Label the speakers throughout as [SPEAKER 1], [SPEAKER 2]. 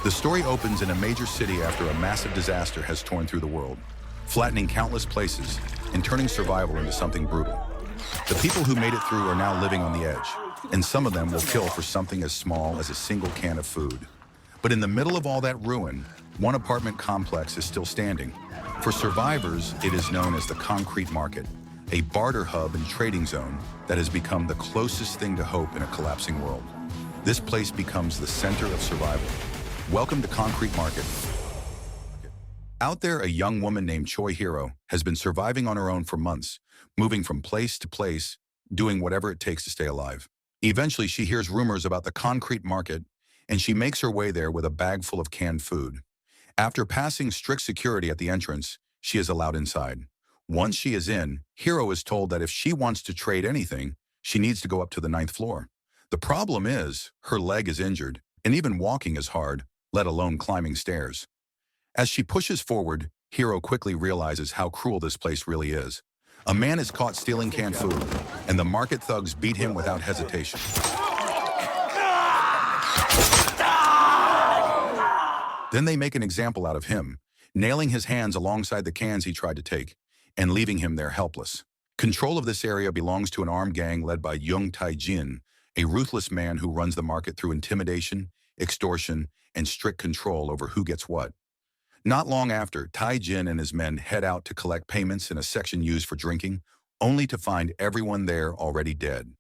[SPEAKER 1] The story opens in a major city after a massive disaster has torn through the world, flattening countless places and turning survival into something brutal. The people who made it through are now living on the edge, and some of them will kill for something as small as a single can of food. But in the middle of all that ruin, one apartment complex is still standing. For survivors, it is known as the concrete market, a barter hub and trading zone that has become the closest thing to hope in a collapsing world. This place becomes the center of survival. Welcome to Concrete Market. Out there, a young woman named Choi Hiro has been surviving on her own for months, moving from place to place, doing whatever it takes to stay alive. Eventually, she hears rumors about the concrete market, and she makes her way there with a bag full of canned food. After passing strict security at the entrance, she is allowed inside. Once she is in, Hiro is told that if she wants to trade anything, she needs to go up to the 9th floor. The problem is, her leg is injured, and even walking is hard, let alone climbing stairs. As she pushes forward, Hiro quickly realizes how cruel this place really is. A man is caught stealing canned food, and the market thugs beat him without hesitation. Then they make an example out of him, nailing his hands alongside the cans he tried to take, and leaving him there helpless. Control of this area belongs to an armed gang led by Young Tae-jin, a ruthless man who runs the market through intimidation, extortion, and strict control over who gets what. Not long after, Tae-jin and his men head out to collect payments in a section used for drinking, only to find everyone there already dead.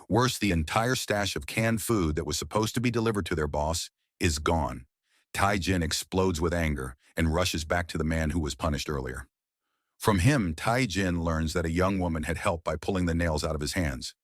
[SPEAKER 1] Worse, the entire stash of canned food that was supposed to be delivered to their boss is gone. Tae-jin explodes with anger and rushes back to the man who was punished earlier. From him, Tae-jin learns that a young woman had helped by pulling the nails out of his hands.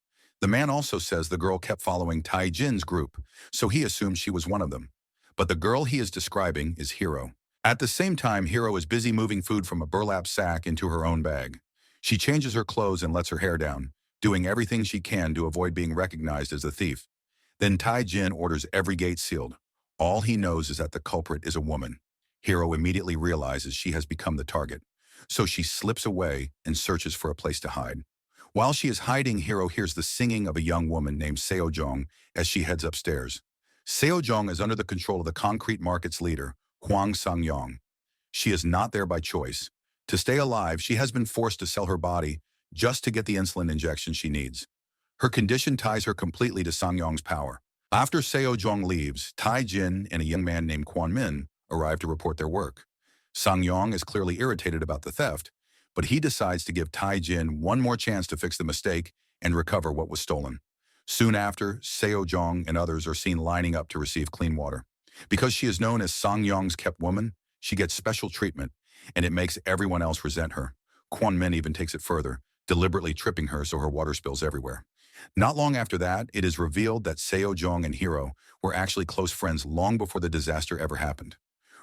[SPEAKER 1] The man also says the girl kept following Tae-jin's group, so he assumes she was one of them. But the girl he is describing is Hiro. At the same time, Hiro is busy moving food from a burlap sack into her own bag. She changes her clothes and lets her hair down, doing everything she can to avoid being recognized as a thief. Then Tae-jin orders every gate sealed. All he knows is that the culprit is a woman. Hiro immediately realizes she has become the target, so she slips away and searches for a place to hide. While she is hiding, Hiro hears the singing of a young woman named Seo-jong as she heads upstairs. Seo-jong is under the control of the concrete market's leader, Hwang Sang-yong. She is not there by choice. To stay alive, she has been forced to sell her body just to get the insulin injection she needs. Her condition ties her completely to Sang-yong's power. After Seo-jong leaves, Tae-jin and a young man named Kwon-min arrive to report their work. Sang-yong is clearly irritated about the theft, but he decides to give Tae-jin one more chance to fix the mistake and recover what was stolen. Soon after, Seo-jong and others are seen lining up to receive clean water. Because she is known as Sang-yong's kept woman, she gets special treatment, and it makes everyone else resent her. Kwon-min even takes it further, deliberately tripping her so her water spills everywhere. Not long after that, it is revealed that Seo-jong and Hiro were actually close friends long before the disaster ever happened.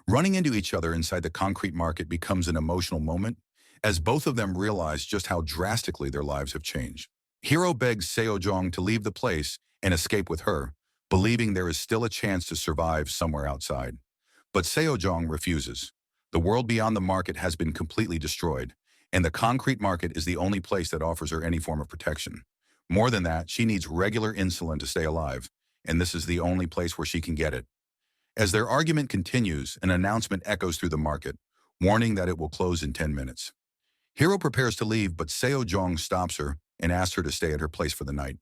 [SPEAKER 1] Running into each other inside the concrete market becomes an emotional moment, as both of them realize just how drastically their lives have changed. Hiro begs Seo-jong to leave the place and escape with her, believing there is still a chance to survive somewhere outside. But Seo-jong refuses. The world beyond the market has been completely destroyed, and the concrete market is the only place that offers her any form of protection. More than that, she needs regular insulin to stay alive, and this is the only place where she can get it. As their argument continues, an announcement echoes through the market, warning that it will close in 10 minutes. Hiro prepares to leave, but Seo-jong stops her and asks her to stay at her place for the night,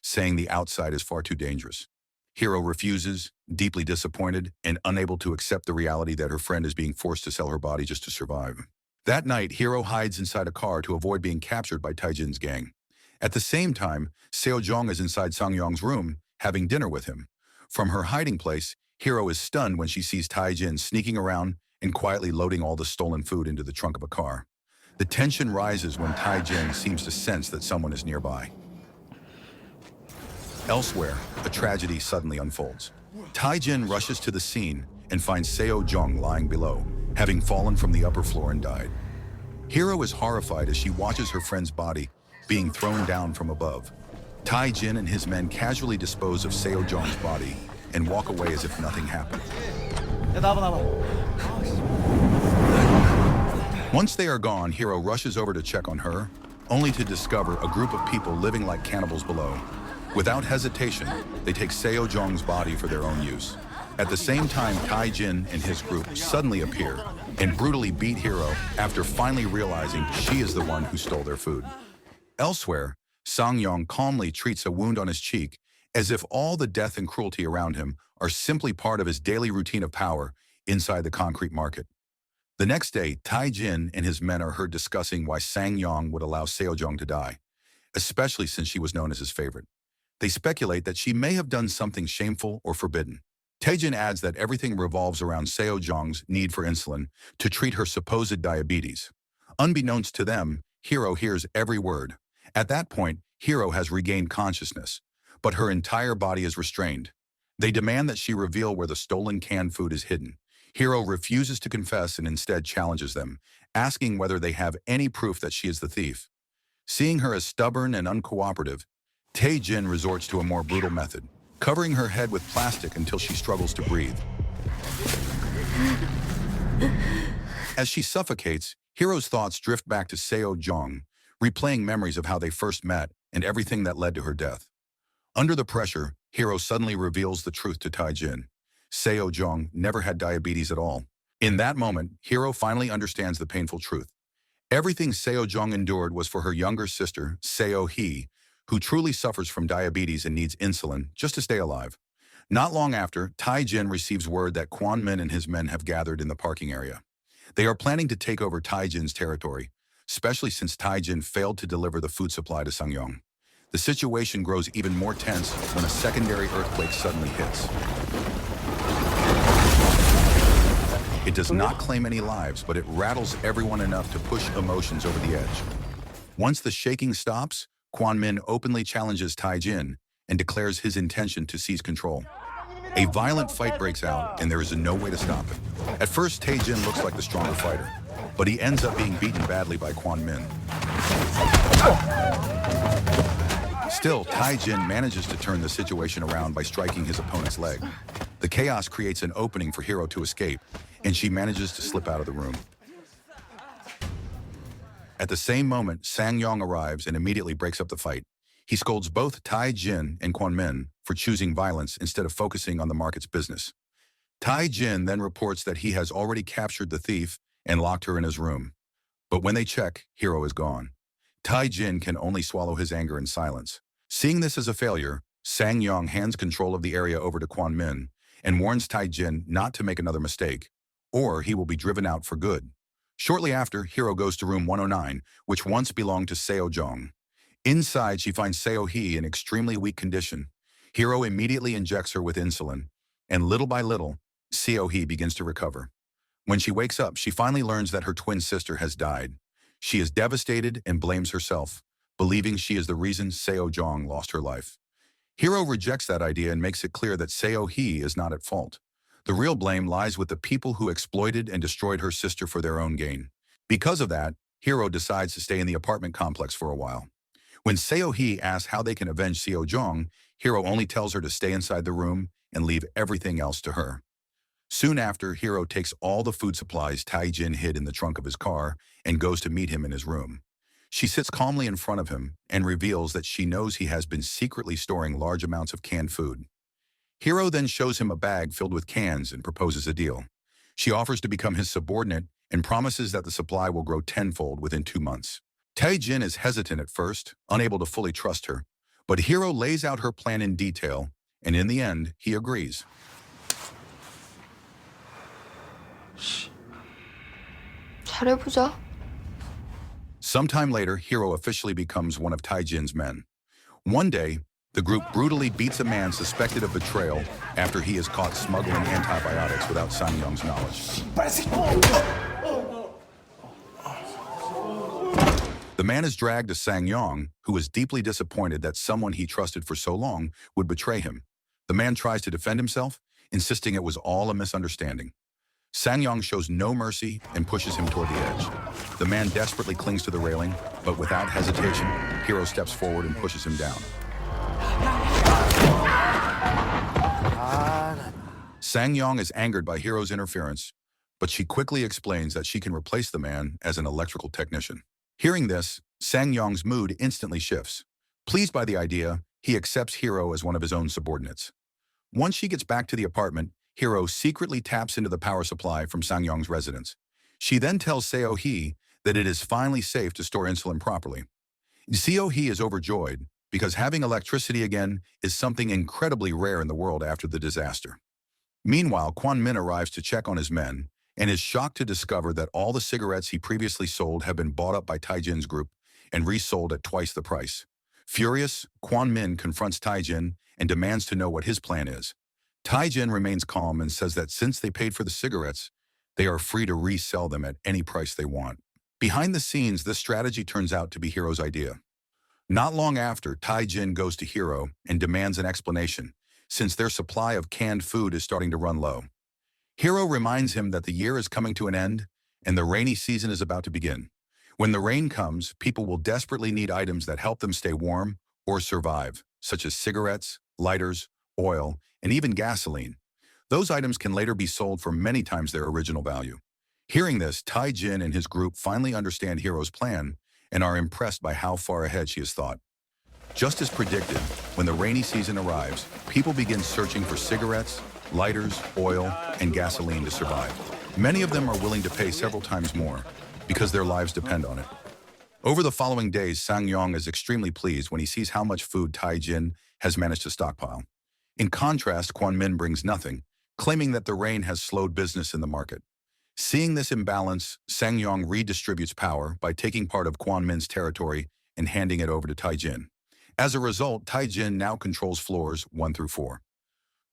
[SPEAKER 1] saying the outside is far too dangerous. Hiro refuses, deeply disappointed and unable to accept the reality that her friend is being forced to sell her body just to survive. That night, Hiro hides inside a car to avoid being captured by Tae-jin's gang. At the same time, Seo-jong is inside Sang-yong's room, having dinner with him. From her hiding place, Hiro is stunned when she sees Tae-jin sneaking around and quietly loading all the stolen food into the trunk of a car. The tension rises when Tae-jin seems to sense that someone is nearby. Elsewhere, a tragedy suddenly unfolds. Tae-jin rushes to the scene and finds Seo-jong lying below, having fallen from the upper floor and died. Hiro is horrified as she watches her friend's body being thrown down from above. Tae-jin and his men casually dispose of Seo-jong's body and walk away as if nothing happened. Once they are gone, Hiro rushes over to check on her, only to discover a group of people living like cannibals below. Without hesitation, they take Seo-jong's body for their own use. At the same time, Tai-jin and his group suddenly appear and brutally beat Hero after finally realizing she is the one who stole their food. Elsewhere, Sang-yong calmly treats a wound on his cheek as if all the death and cruelty around him are simply part of his daily routine of power inside the concrete market. The next day, Tai-jin and his men are heard discussing why Sang-yong would allow Seo-jong to die, especially since she was known as his favorite. They speculate that she may have done something shameful or forbidden. Taejin adds that everything revolves around Seo-jong's need for insulin to treat her supposed diabetes. Unbeknownst to them, Hero hears every word. At that point, Hero has regained consciousness, but her entire body is restrained. They demand that she reveal where the stolen canned food is hidden. Hero refuses to confess and instead challenges them, asking whether they have any proof that she is the thief. Seeing her as stubborn and uncooperative, Taejin resorts to a more brutal method, covering her head with plastic until she struggles to breathe. As she suffocates, Hero's thoughts drift back to Seo-jong, replaying memories of how they first met and everything that led to her death. Under the pressure, Hero suddenly reveals the truth to Taejin. Seo-jong never had diabetes at all. In that moment, Hero finally understands the painful truth. Everything Seo-jong endured was for her younger sister, Seo-hee, who truly suffers from diabetes and needs insulin just to stay alive. Not long after, Taejin receives word that Kwon Min and his men have gathered in the parking area. They are planning to take over Taejin's territory, especially since Taejin failed to deliver the food supply to Sang-yong. The situation grows even more tense when a secondary earthquake suddenly hits. It does not claim any lives, but it rattles everyone enough to push emotions over the edge. Once the shaking stops, Kwon Min openly challenges Taejin and declares his intention to seize control. A violent fight breaks out, and there is no way to stop it. At first, Taejin looks like the stronger fighter, but he ends up being beaten badly by Kwon Min. Still, Taejin manages to turn the situation around by striking his opponent's leg. The chaos creates an opening for Hero to escape, and she manages to slip out of the room. At the same moment, Sang-yong arrives and immediately breaks up the fight. He scolds both Taejin and Kwon Min for choosing violence instead of focusing on the market's business. Taejin then reports that he has already captured the thief and locked her in his room. But when they check, Hero is gone. Taejin can only swallow his anger in silence. Seeing this as a failure, Sang-yong hands control of the area over to Kwon Min and warns Taejin not to make another mistake, or he will be driven out for good. Shortly after, Hero goes to room 109, which once belonged to Seo-jong. Inside, she finds Seo-hee in extremely weak condition. Hero immediately injects her with insulin, and little by little, Seo-hee begins to recover. When she wakes up, she finally learns that her twin sister has died. She is devastated and blames herself, believing she is the reason Seo-jong lost her life. Hero rejects that idea and makes it clear that Seo-hee is not at fault. The real blame lies with the people who exploited and destroyed her sister for their own gain. Because of that, Hero decides to stay in the apartment complex for a while. When Seo-hee asks how they can avenge Seo-jong, Hero only tells her to stay inside the room and leave everything else to her. Soon after, Hero takes all the food supplies Taejin hid in the trunk of his car and goes to meet him in his room. She sits calmly in front of him and reveals that she knows he has been secretly storing large amounts of canned food. Hero then shows him a bag filled with cans and proposes a deal. She offers to become his subordinate and promises that the supply will grow tenfold within 2 months. Taejin is hesitant at first, unable to fully trust her, but Hero lays out her plan in detail, and in the end, he agrees.
[SPEAKER 2] 잘해보자.
[SPEAKER 1] Sometime later, Hero officially becomes one of Taejin's men. One day, the group brutally beats a man suspected of betrayal after he is caught smuggling antibiotics without Sang-yong's knowledge. The man is dragged to Sang-yong, who is deeply disappointed that someone he trusted for so long would betray him. The man tries to defend himself, insisting it was all a misunderstanding. Sang-yong shows no mercy and pushes him toward the edge. The man desperately clings to the railing, but without hesitation, Hero steps forward and pushes him down. Sang-yong is angered by Hero's interference, but she quickly explains that she can replace the man as an electrical technician. Hearing this, Sang-yong's mood instantly shifts. Pleased by the idea, he accepts Hero as one of his own subordinates. Once she gets back to the apartment, Hiro secretly taps into the power supply from Sang-yong's residence. She then tells Seo-hee that it is finally safe to store insulin properly. Seo-hee is overjoyed because having electricity again is something incredibly rare in the world after the disaster. Meanwhile, Kwon-min arrives to check on his men and is shocked to discover that all the cigarettes he previously sold have been bought up by Taijin's group and resold at twice the price. Furious, Kwon-min confronts Taijin and demands to know what his plan is. Taijin remains calm and says that since they paid for the cigarettes, they are free to resell them at any price they want. Behind the scenes, this strategy turns out to be Hiro's idea. Not long after, Taijin goes to Hiro and demands an explanation, since their supply of canned food is starting to run low. Hiro reminds him that the year is coming to an end and the rainy season is about to begin. When the rain comes, people will desperately need items that help them stay warm or survive, such as cigarettes, lighters, oil, and even gasoline. Those items can later be sold for many times their original value. Hearing this, Taijin and his group finally understand Hiro's plan and are impressed by how far ahead she has thought. Just as predicted, when the rainy season arrives, people begin searching for cigarettes, lighters, oil, and gasoline to survive. Many of them are willing to pay several times more because their lives depend on it. Over the following days, Sang-yong is extremely pleased when he sees how much food Taijin has managed to stockpile. In contrast, Kwon-min brings nothing, claiming that the rain has slowed business in the market. Seeing this imbalance, Sang-yong redistributes power by taking part of Kwon-min's territory and handing it over to Taijin. As a result, Taijin now controls floors 1 through 4.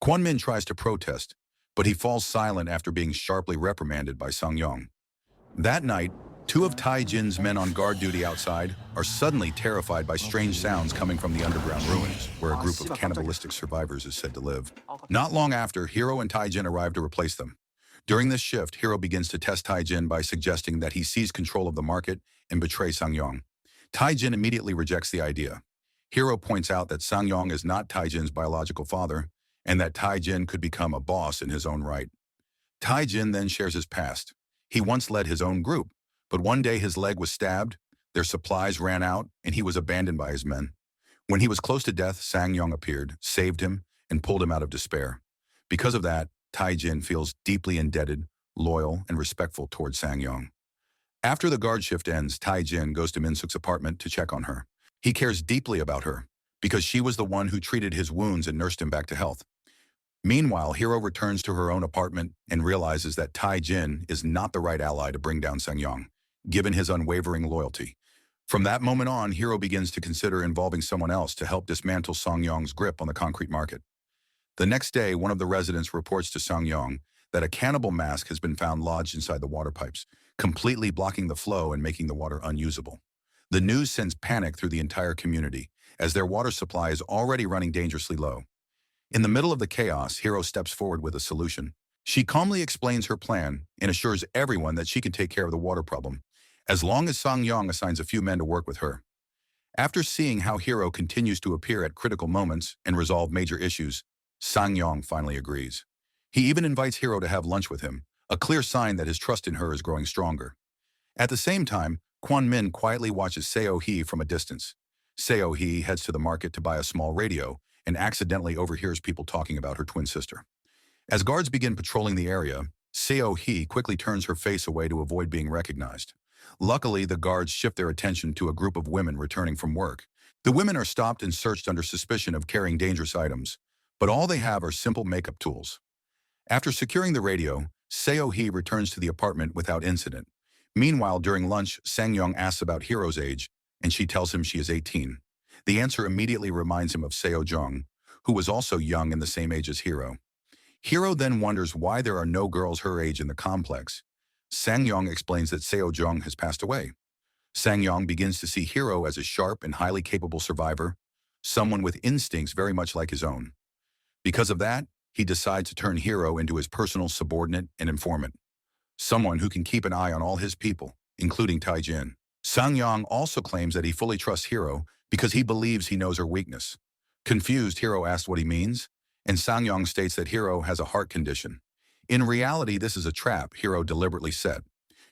[SPEAKER 1] Kwon-min tries to protest, but he falls silent after being sharply reprimanded by Sang-yong. That night, 2 of Taijin's men on guard duty outside are suddenly terrified by strange sounds coming from the underground ruins, where a group of cannibalistic survivors is said to live. Not long after, Hiro and Taijin arrive to replace them. During this shift, Hiro begins to test Taijin by suggesting that he seize control of the market and betray Sang-yong. Taijin immediately rejects the idea. Hiro points out that Sang-yong is not Taijin's biological father, and that Taijin could become a boss in his own right. Taijin then shares his past. He once led his own group, but one day his leg was stabbed, their supplies ran out, and he was abandoned by his men. When he was close to death, Sang-yong appeared, saved him, and pulled him out of despair. Because of that, Taijin feels deeply indebted, loyal, and respectful towards Sang-yong. After the guard shift ends, Taijin goes to Min-suk's apartment to check on her. He cares deeply about her, because she was the one who treated his wounds and nursed him back to health. Meanwhile, Hiro returns to her own apartment and realizes that Taijin is not the right ally to bring down Sang-yong, given his unwavering loyalty. From that moment on, Hiro begins to consider involving someone else to help dismantle Sang-yong's grip on the concrete market. The next day, one of the residents reports to Sang-yong that a cannibal mask has been found lodged inside the water pipes, completely blocking the flow and making the water unusable. The news sends panic through the entire community, as their water supply is already running dangerously low. In the middle of the chaos, Hiro steps forward with a solution. She calmly explains her plan and assures everyone that she can take care of the water problem, as long as Sang-yong assigns a few men to work with her. After seeing how Hiro continues to appear at critical moments and resolve major issues, Sang-yong finally agrees. He even invites Hiro to have lunch with him, a clear sign that his trust in her is growing stronger. At the same time, Kwon-min quietly watches Seo-hee from a distance. Seo-hee heads to the market to buy a small radio and accidentally overhears people talking about her twin sister. As guards begin patrolling the area, Seo-hee quickly turns her face away to avoid being recognized. Luckily, the guards shift their attention to a group of women returning from work. The women are stopped and searched under suspicion of carrying dangerous items, but all they have are simple makeup tools. After securing the radio, Seo-hee returns to the apartment without incident. Meanwhile, during lunch, Sang-yong asks about Hiro's age, and she tells him she is 18. The answer immediately reminds him of Seo-jong, who was also young and the same age as Hiro. Hiro then wonders why there are no girls her age in the complex. Sang-yong explains that Seo-jong has passed away. Sang-yong begins to see Hiro as a sharp and highly capable survivor, someone with instincts very much like his own. Because of that, he decides to turn Hiro into his personal subordinate and informant, someone who can keep an eye on all his people, including Taijin. Sang-yong also claims that he fully trusts Hiro because he believes he knows her weakness. Confused, Hiro asks what he means, and Sang-yong states that Hiro has a heart condition. In reality, this is a trap Hiro deliberately set.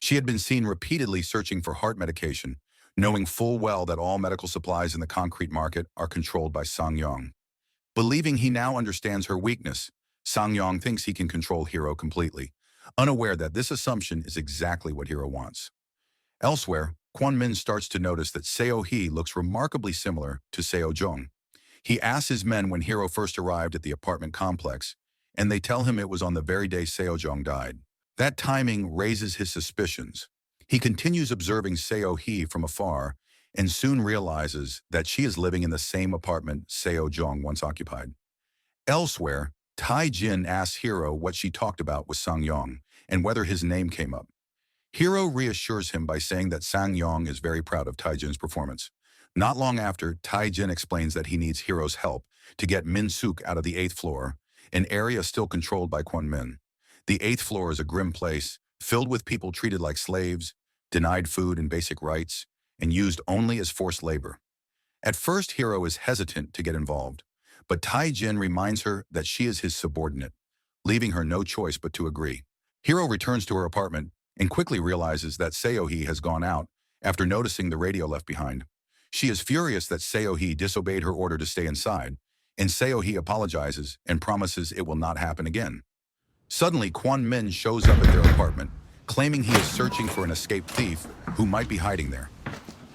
[SPEAKER 1] She had been seen repeatedly searching for heart medication, knowing full well that all medical supplies in the concrete market are controlled by Sang-yong. Believing he now understands her weakness, Sang-yong thinks he can control Hiro completely, unaware that this assumption is exactly what Hiro wants. Elsewhere, Kwon-min starts to notice that Seo-hee looks remarkably similar to Seo-jong. He asks his men when Hiro first arrived at the apartment complex, and they tell him it was on the very day Seo-jong died. That timing raises his suspicions. He continues observing Seo-hee from afar and soon realizes that she is living in the same apartment Seo-jong once occupied. Elsewhere, Tai-jin asks Hiro what she talked about with Sang-yong and whether his name came up. Hiro reassures him by saying that Sang-yong is very proud of Tai-jin's performance. Not long after, Tai-jin explains that he needs Hiro's help to get Min-suk out of the 8th floor, an area still controlled by Kwon-min. The 8th floor is a grim place, filled with people treated like slaves, denied food and basic rights, and used only as forced labor. At first, Hiro is hesitant to get involved, but Tai-jin reminds her that she is his subordinate, leaving her no choice but to agree. Hiro returns to her apartment and quickly realizes that Seo-hee has gone out after noticing the radio left behind. She is furious that Seo-hee disobeyed her order to stay inside, and Seo-hee apologizes and promises it will not happen again. Suddenly, Kwon-min shows up at their apartment, claiming he is searching for an escaped thief who might be hiding there.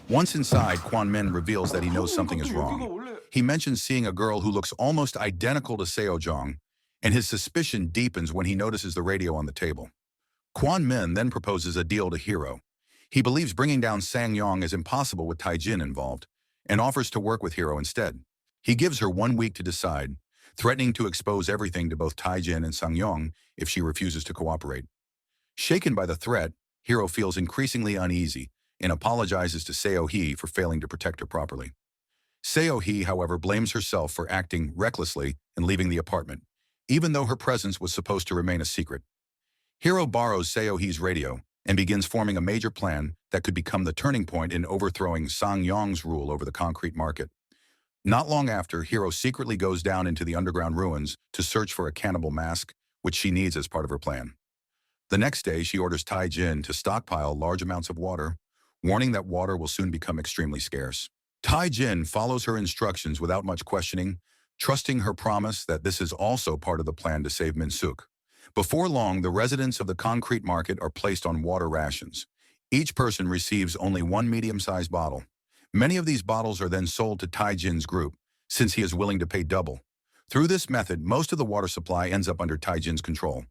[SPEAKER 1] Once inside, Kwon-min reveals that he knows something is wrong. He mentions seeing a girl who looks almost identical to Seo-jong, and his suspicion deepens when he notices the radio on the table. Kwon-min then proposes a deal to Hiro. He believes bringing down Sang-yong is impossible with Tai-jin involved, and offers to work with Hiro instead. He gives her 1 week to decide, threatening to expose everything to both Tai-jin and Sang-yong if she refuses to cooperate. Shaken by the threat, Hiro feels increasingly uneasy and apologizes to Seo-hee for failing to protect her properly. Seo-hee, however, blames herself for acting recklessly and leaving the apartment, even though her presence was supposed to remain a secret. Hiro borrows Seo-hee's radio and begins forming a major plan that could become the turning point in overthrowing Sang-yong's rule over the concrete market. Not long after, Hiro secretly goes down into the underground ruins to search for a cannibal mask, which she needs as part of her plan. The next day, she orders Tai-jin to stockpile large amounts of water, warning that water will soon become extremely scarce. Tai-jin follows her instructions without much questioning, trusting her promise that this is also part of the plan to save Min-suk. Before long, the residents of the concrete market are placed on water rations. Each person receives only 1 medium-sized bottle. Many of these bottles are then sold to Tai-jin's group, since he is willing to pay double. Through this method, most of the water supply ends up under Tai-jin's control.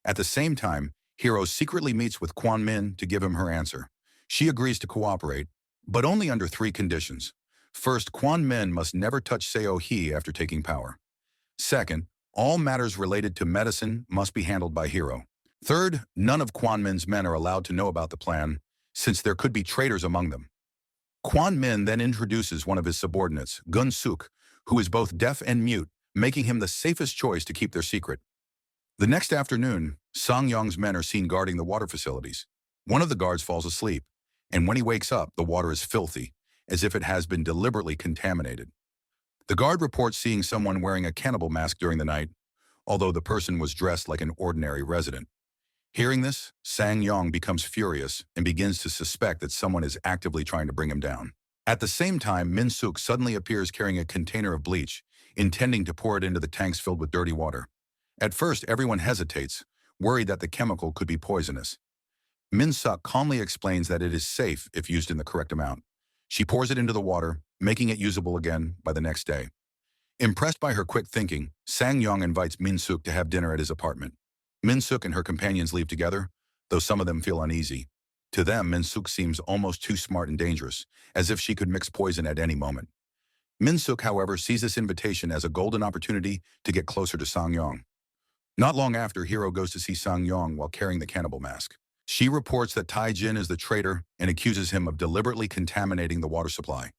[SPEAKER 1] At the same time, Hiro secretly meets with Kwon-min to give him her answer. She agrees to cooperate, but only under 3 conditions. First, Kwon-min must never touch Seo-hee after taking power. Second, all matters related to medicine must be handled by Hiro. Third, none of Kwon-min's men are allowed to know about the plan, since there could be traitors among them. Kwon-min then introduces one of his subordinates, Gun-suk, who is both deaf and mute, making him the safest choice to keep their secret. The next afternoon, Sang-yong's men are seen guarding the water facilities. One of the guards falls asleep, and when he wakes up, the water is filthy, as if it has been deliberately contaminated. The guard reports seeing someone wearing a cannibal mask during the night, although the person was dressed like an ordinary resident. Hearing this, Sang-yong becomes furious and begins to suspect that someone is actively trying to bring him down. At the same time, Min-suk suddenly appears carrying a container of bleach, intending to pour it into the tanks filled with dirty water. At first, everyone hesitates, worried that the chemical could be poisonous. Min-suk calmly explains that it is safe if used in the correct amount. She pours it into the water, making it usable again by the next day. Impressed by her quick thinking, Sang-yong invites Min-suk to have dinner at his apartment. Min-suk and her companions leave together, though some of them feel uneasy. To them, Min-suk seems almost too smart and dangerous, as if she could mix poison at any moment. Min-suk, however, sees this invitation as a golden opportunity to get closer to Sang-yong. Not long after, Hiro goes to see Sang-yong while carrying the cannibal mask. She reports that Tai-jin is the traitor and accuses him of deliberately contaminating the water supply.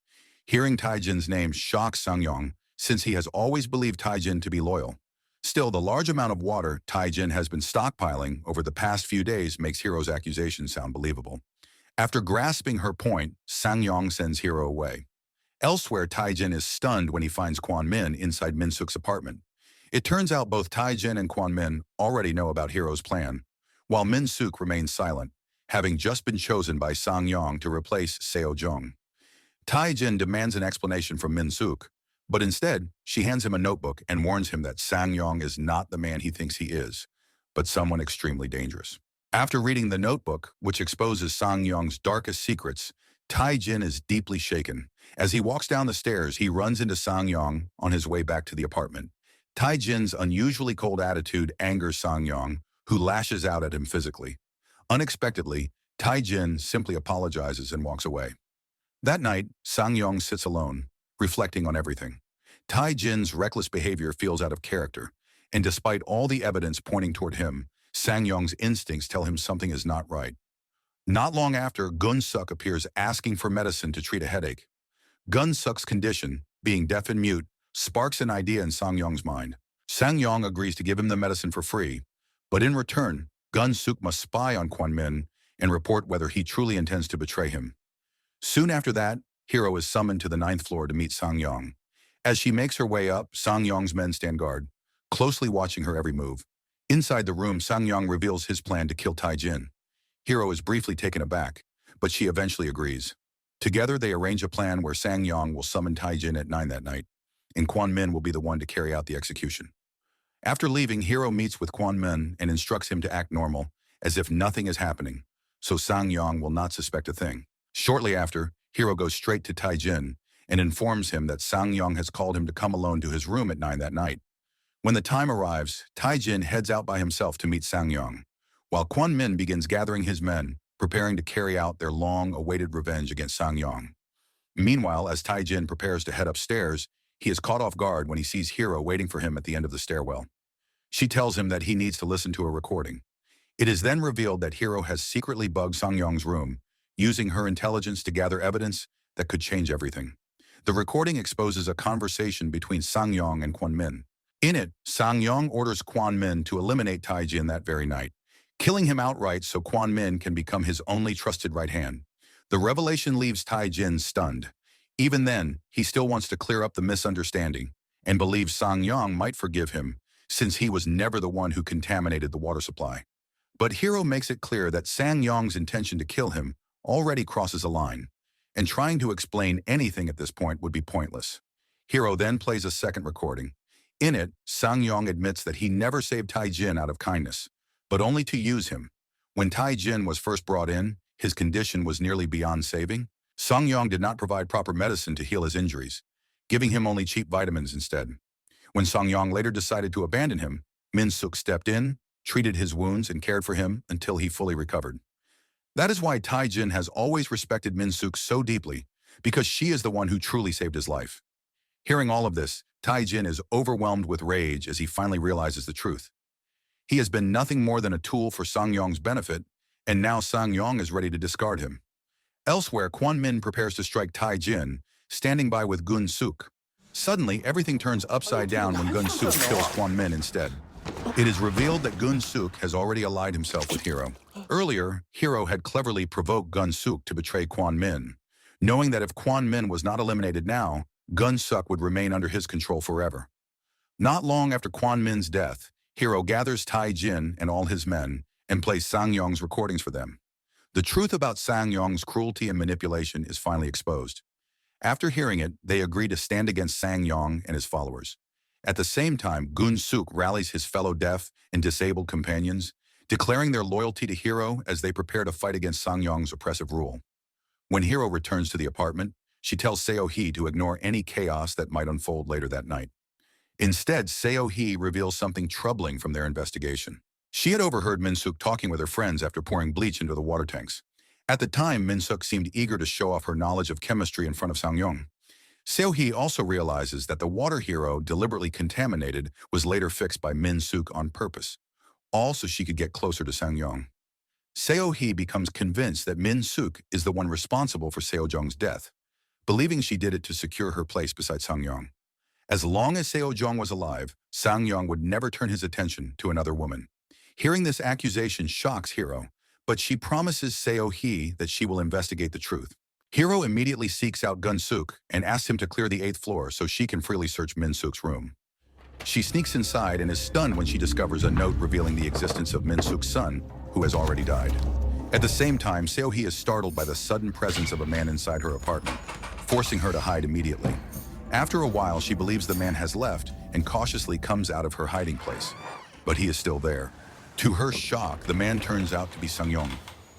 [SPEAKER 1] Hearing Tai-jin's name shocks Sang-yong, since he has always believed Tai-jin to be loyal. Still, the large amount of water Tai-jin has been stockpiling over the past few days makes Hiro's accusations sound believable. After grasping her point, Sang-yong sends Hiro away. Elsewhere, Tai-jin is stunned when he finds Kwon-min inside Min-suk's apartment. It turns out both Tai-jin and Kwon-min already know about Hiro's plan, while Min-suk remains silent, having just been chosen by Sang-yong to replace Seo-jong. Tai-jin demands an explanation from Min-suk, But instead, she hands him a notebook and warns him that Sang-yong is not the man he thinks he is, but someone extremely dangerous. After reading the notebook, which exposes Sang-yong's darkest secrets, Tai-jin is deeply shaken. As he walks down the stairs, he runs into Sang-yong on his way back to the apartment. Tai-jin's unusually cold attitude angers Sang-yong, who lashes out at him physically. Unexpectedly, Tai-jin simply apologizes and walks away. That night, Sang-yong sits alone, reflecting on everything. Tai-jin's reckless behavior feels out of character, and despite all the evidence pointing toward him, Sang-yong's instincts tell him something is not right. Not long after, Gun-suk appears asking for medicine to treat a headache. Gun-suk's condition, being deaf and mute, sparks an idea in Sang-yong's mind. Sang-yong agrees to give him the medicine for free, but in return, Gun-suk must spy on Kwon-min and report whether he truly intends to betray him. Soon after that, Hero is summoned to the 9th floor to meet Sang-yong. As she makes her way up, Sang-yong's men stand guard, closely watching her every move. Inside the room, Sang-yong reveals his plan to kill Tai-jin. Hero is briefly taken aback, but she eventually agrees. Together, they arrange a plan where Sang-yong will summon Tai-jin at 9 that night, and Kwon-min will be the one to carry out the execution. After leaving, Hero meets with Kwon-min and instructs him to act normal, as if nothing is happening, so Sang-yong will not suspect a thing. Shortly after, Hero goes straight to Tai-jin and informs him that Sang-yong has called him to come alone to his room at 9 that night. When the time arrives, Tai-jin heads out by himself to meet Sang-yong, while Kwon-min begins gathering his men, preparing to carry out their long-awaited revenge against Sang-yong. Meanwhile, as Tai-jin prepares to head upstairs, he is caught off guard when he sees Hero waiting for him at the end of the stairwell. She tells him that he needs to listen to a recording. It is then revealed that Hero has secretly bugged Sang-yong's room, using her intelligence to gather evidence that could change everything. The recording exposes a conversation between Sang-yong and Kwon-min. In it, Sang-yong orders Kwon-min to eliminate Tai-jin that very night, killing him outright so Kwon-min can become his only trusted right hand. The revelation leaves Tai-jin stunned. Even then, he still wants to clear up the misunderstanding and believes Sang-yong might forgive him, since he was never the one who contaminated the water supply. But Hero makes it clear that Sang-yong's intention to kill him already crosses a line, and trying to explain anything at this point would be pointless. Hero then plays a second recording. In it, Sang-yong admits that he never saved Tai-jin out of kindness, but only to use him. When Tai-jin was first brought in, his condition was nearly beyond saving. Sang-yong did not provide proper medicine to heal his injuries, giving him only cheap vitamins instead. When Sang-yong later decided to abandon him, Min-suk stepped in, treated his wounds, and cared for him until he fully recovered. That is why Tai-jin has always respected Min-suk so deeply, because she is the one who truly saved his life. Hearing all of this, Tai-jin is overwhelmed with rage as he finally realizes the truth. He has been nothing more than a tool for Sang-yong's benefit, and now Sang-yong is ready to discard him. Elsewhere, Kwon-min prepares to strike Tai-jin, standing by with Gun-suk. Suddenly, everything turns upside down when Gun-suk kills Kwon-min instead. It is revealed that Gun-suk has already allied himself with Hero. Earlier, Hero had cleverly provoked Gun-suk to betray Kwon-min, knowing that if Kwon-min was not eliminated now, Gun-suk would remain under his control forever. Not long after Kwon-min's death, Hero gathers Tai-jin and all his men and plays Sang-yong's recordings for them. The truth about Sang-yong's cruelty and manipulation is finally exposed. After hearing it, they agree to stand against Sang-yong and his followers. At the same time, Gun-suk rallies his fellow deaf and disabled companions, declaring their loyalty to Hero as they prepare to fight against Sang-yong's oppressive rule. When Hero returns to the apartment, she tells Seo-hee to ignore any chaos that might unfold later that night. Instead, Seo-hee reveals something troubling from their investigation. She had overheard Min-suk talking with her friends after pouring bleach into the water tanks. At the time, Min-suk seemed eager to show off her knowledge of chemistry in front of Sang-yong. Seo-hee also realizes that the water Hero deliberately contaminated was later fixed by Min-suk on purpose, all so she could get closer to Sang-yong. Seo-hee becomes convinced that Min-suk is the one responsible for Seo-jong's death, believing she did it to secure her place beside Sang-yong. As long as Seo-jong was alive, Sang-yong would never turn his attention to another woman. Hearing this accusation shocks Hero, but she promises Seo-hee that she will investigate the truth. Hero immediately seeks out Gun-suk and asks him to clear the 8th floor so she can freely search Min-suk's room. She sneaks inside and is stunned when she discovers a note revealing the existence of Min-suk's son, who has already died. At the same time, Seo-hee is startled by the sudden presence of a man inside her apartment, forcing her to hide immediately. After a while, she believes the man has left and cautiously comes out of her hiding place. But he is still there. To her shock, the man turns out to be Sang-yong,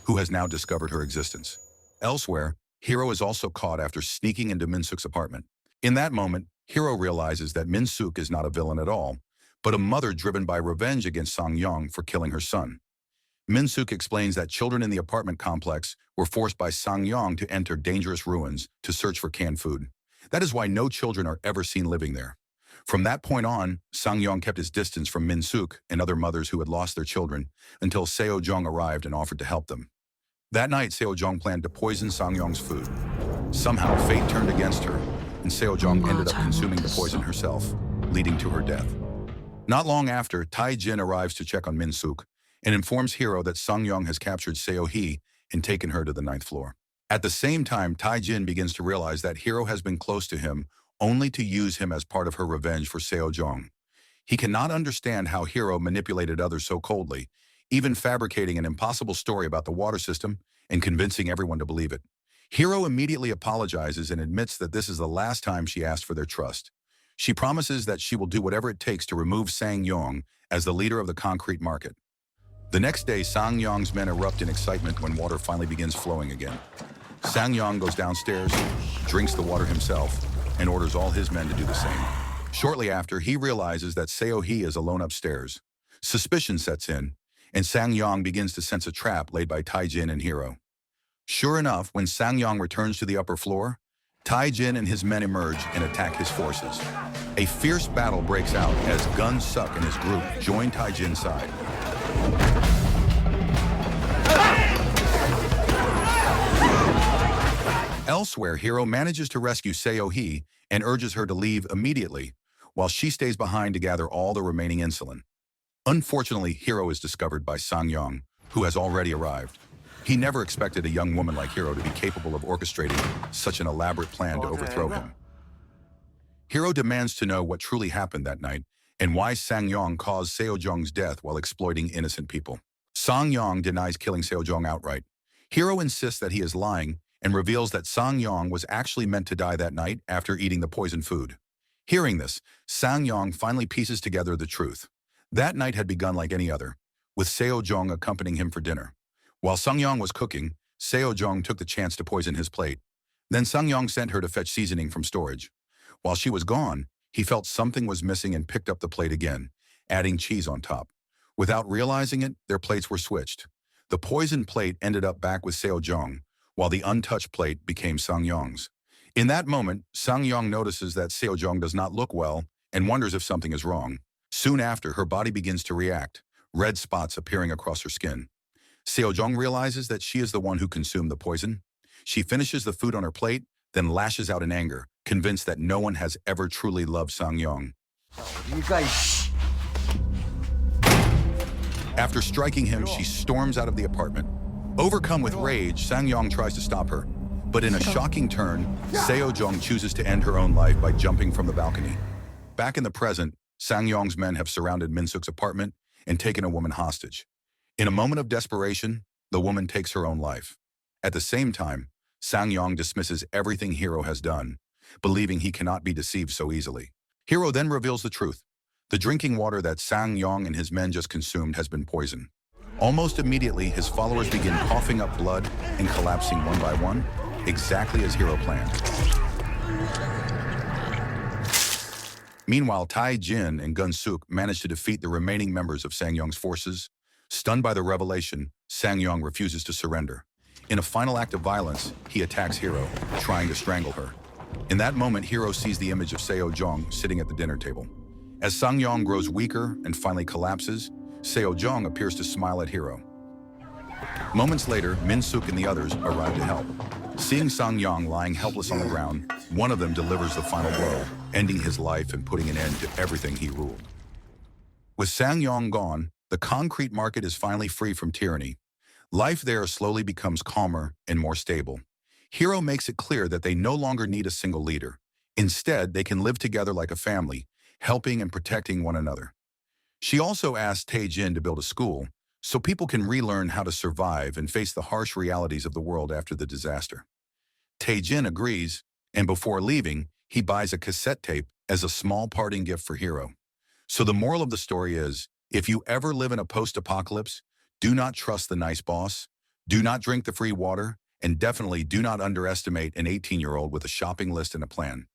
[SPEAKER 1] who has now discovered her existence. Elsewhere, Hiro is also caught after sneaking into Min-suk's apartment. In that moment, Hiro realizes that Min-suk is not a villain at all, but a mother driven by revenge against Sang-yong for killing her son. Min-suk explains that children in the apartment complex were forced by Sang-yong to enter dangerous ruins to search for canned food. That is why no children are ever seen living there. From that point on, Sang-yong kept his distance from Min-suk and other mothers who had lost their children until Seo-jong arrived and offered to help them. That night, Seo-jong planned to poison Sang-yong's food. Somehow, fate turned against her, and Seo-jong ended up consuming the poison herself, leading to her death. Not long after, Tae-jin arrives to check on Min-suk and informs Hiro that Sang-yong has captured Seo-hee and taken her to the 9th floor. At the same time, Tae-jin begins to realize that Hiro has been close to him only to use him as part of her revenge for Seo-jong. He cannot understand how Hiro manipulated others so coldly, even fabricating an impossible story about the water system and convincing everyone to believe it. Hiro immediately apologizes and admits that this is the last time she asked for their trust. She promises that she will do whatever it takes to remove Sang-yong as the leader of the concrete market. The next day, Sang-yong's men erupt in excitement when water finally begins flowing again. Sang-yong goes downstairs, drinks the water himself, and orders all his men to do the same. Shortly after, he realizes that Seo-hee is alone upstairs. Suspicion sets in, and Sang-yong begins to sense a trap laid by Tae-jin and Hiro. Sure enough, when Sang-yong returns to the upper floor, Tae-jin and his men emerge and attack his forces. A fierce battle breaks out as Gun-suk and his group join Tae-jin's side. Elsewhere, Hiro manages to rescue Seo-hee and urges her to leave immediately, while she stays behind to gather all the remaining insulin. Unfortunately, Hiro is discovered by Sang-yong, who has already arrived. He never expected a young woman like Hiro to be capable of orchestrating such an elaborate plan to overthrow him. Hiro demands to know what truly happened that night and why Sang-yong caused Seo-jong's death while exploiting innocent people. Sang-yong denies killing Seo-jong outright. Hiro insists that he is lying and reveals that Sang-yong was actually meant to die that night after eating the poisoned food. Hearing this, Sang-yong finally pieces together the truth. That night had begun like any other, with Seo-jong accompanying him for dinner. While Sang-yong was cooking, Seo-jong took the chance to poison his plate. Then Sang-yong sent her to fetch seasoning from storage. While she was gone, he felt something was missing and picked up the plate again, adding cheese on top. Without realizing it, their plates were switched. The poisoned plate ended up back with Seo-jong, while the untouched plate became Sang-yong's. In that moment, Sang-yong notices that Seo-jong does not look well and wonders if something is wrong. Soon after, her body begins to react, red spots appearing across her skin. Seo-jong realizes that she is the one who consumed the poison. She finishes the food on her plate, then lashes out in anger, convinced that no one has ever truly loved Sang-yong. After striking him, she storms out of the apartment. Overcome with rage, Sang-yong tries to stop her. But in a shocking turn, Seo-jong chooses to end her own life by jumping from the balcony. Back in the present, Sang-yong's men have surrounded Min-suk's apartment and taken a woman hostage. In a moment of desperation, the woman takes her own life. At the same time, Sang-yong dismisses everything Hiro has done, believing he cannot be deceived so easily. Hiro then reveals the truth. The drinking water that Sang-yong and his men just consumed has been poisoned. Almost immediately, his followers begin coughing up blood and collapsing one by one, exactly as Hiro planned. Meanwhile, Tae-jin and Gun-suk manage to defeat the remaining members of Sang-yong's forces. Stunned by the revelation, Sang-yong refuses to surrender. In a final act of violence, he attacks Hiro, trying to strangle her. In that moment, Hiro sees the image of Seo-jong sitting at the dinner table. As Sang-yong grows weaker and finally collapses, Seo-jong appears to smile at Hiro. Moments later, Min-suk and the others arrive to help. Seeing Sang-yong lying helpless on the ground, one of them delivers the final blow, ending his life and putting an end to everything he ruled. With Sang-yong gone, the concrete market is finally free from tyranny. Life there slowly becomes calmer and more stable. Hiro makes it clear that they no longer need a single leader. Instead, they can live together like a family, helping and protecting one another. She also asks Tae-jin to build a school so people can relearn how to survive and face the harsh realities of the world after the disaster. Tae-jin agrees, and before leaving, He buys a cassette tape as a small parting gift for Hero. So the moral of the story is, if you ever live in a post-apocalypse, do not trust the nice boss, do not drink the free water, and definitely do not underestimate an 18-year-old with a shopping list and a plan.